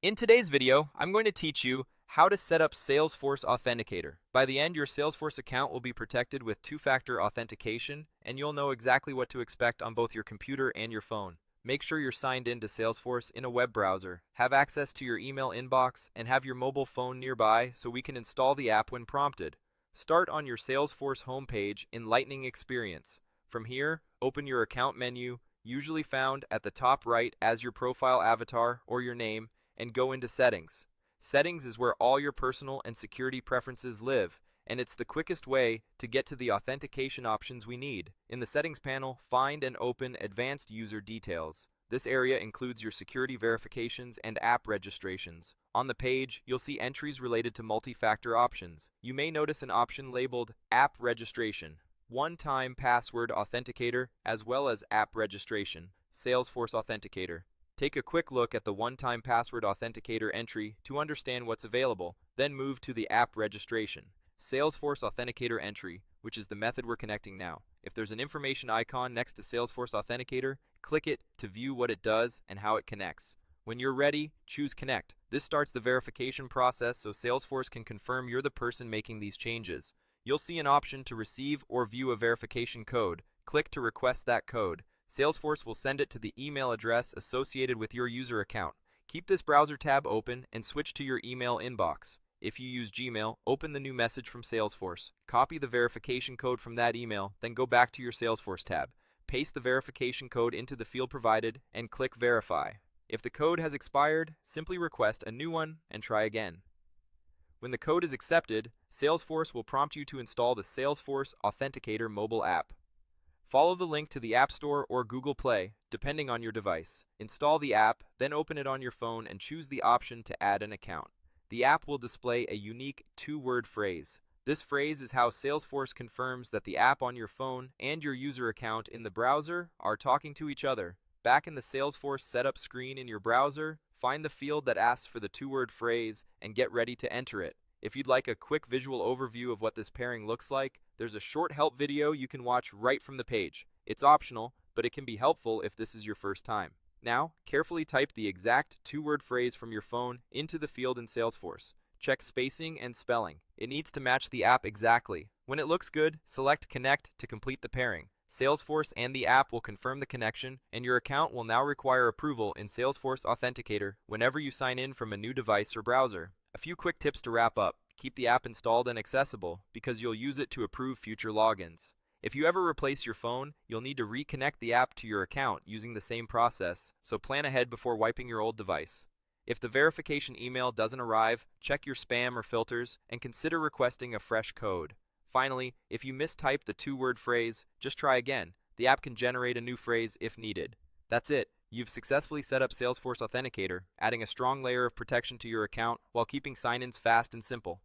In today's video, I'm going to teach you how to set up Salesforce Authenticator. By the end, your Salesforce account will be protected with two-factor authentication, and you'll know exactly what to expect on both your computer and your phone. Make sure you're signed in to Salesforce in a web browser, have access to your email inbox, and have your mobile phone nearby so we can install the app when prompted. Start on your Salesforce homepage in Lightning Experience. From here, open your account menu, usually found at the top right as your profile avatar or your name, and go into Settings. Settings is where all your personal and security preferences live, and it's the quickest way to get to the authentication options we need. In the Settings panel, find and open Advanced User Details. This area includes your security verifications and app registrations. On the page, you'll see entries related to multi-factor options. You may notice an option labeled App Registration, One-Time Password Authenticator, as well as App Registration, Salesforce Authenticator. Take a quick look at the one-time password authenticator entry to understand what's available, then move to the app registration, Salesforce Authenticator entry, which is the method we're connecting now. If there's an information icon next to Salesforce Authenticator, click it to view what it does and how it connects. When you're ready, choose Connect. This starts the verification process so Salesforce can confirm you're the person making these changes. You'll see an option to receive or view a verification code. Click to request that code. Salesforce will send it to the email address associated with your user account. Keep this browser tab open and switch to your email inbox. If you use Gmail, open the new message from Salesforce. Copy the verification code from that email, then go back to your Salesforce tab. Paste the verification code into the field provided and click Verify. If the code has expired, simply request a new one and try again. When the code is accepted, Salesforce will prompt you to install the Salesforce Authenticator mobile app. Follow the link to the App Store or Google Play, depending on your device. Install the app, then open it on your phone and choose the option to add an account. The app will display a unique two-word phrase. This phrase is how Salesforce confirms that the app on your phone and your user account in the browser are talking to each other. Back in the Salesforce setup screen in your browser, find the field that asks for the two-word phrase and get ready to enter it. If you'd like a quick visual overview of what this pairing looks like, there's a short help video you can watch right from the page. It's optional, but it can be helpful if this is your first time. Now, carefully type the exact two-word phrase from your phone into the field in Salesforce. Check spacing and spelling. It needs to match the app exactly. When it looks good, select Connect to complete the pairing. Salesforce and the app will confirm the connection, and your account will now require approval in Salesforce Authenticator whenever you sign in from a new device or browser. A few quick tips to wrap up. Keep the app installed and accessible because you'll use it to approve future logins. If you ever replace your phone, you'll need to reconnect the app to your account using the same process, so plan ahead before wiping your old device. If the verification email doesn't arrive, check your spam or filters and consider requesting a fresh code. Finally, if you mistype the two-word phrase, just try again. The app can generate a new phrase if needed. That's it. You've successfully set up Salesforce Authenticator, adding a strong layer of protection to your account while keeping sign-ins fast and simple.